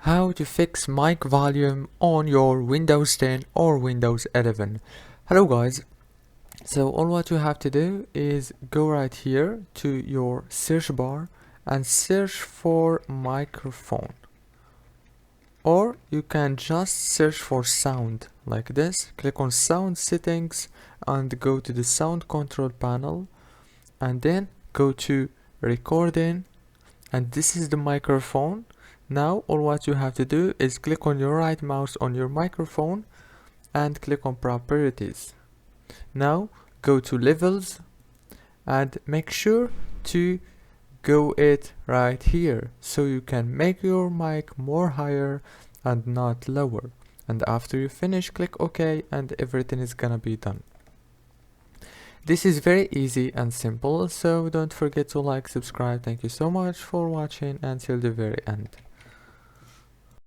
how to fix mic volume on your Windows 10 or Windows 11. Hello guys, so all what you have to do is go right here to your search bar and search for microphone, or you can just search for sound like this. Click on sound settings and go to the sound control panel, and then go to recording, and this is the microphone. Now all what you have to do is click on your right mouse on your microphone and click on properties. Now go to levels and make sure to go it right here so you can make your mic more higher and not lower. And after you finish, click OK and everything is gonna be done. This is very easy and simple, so don't forget to like, subscribe. Thank you so much for watching until the very end.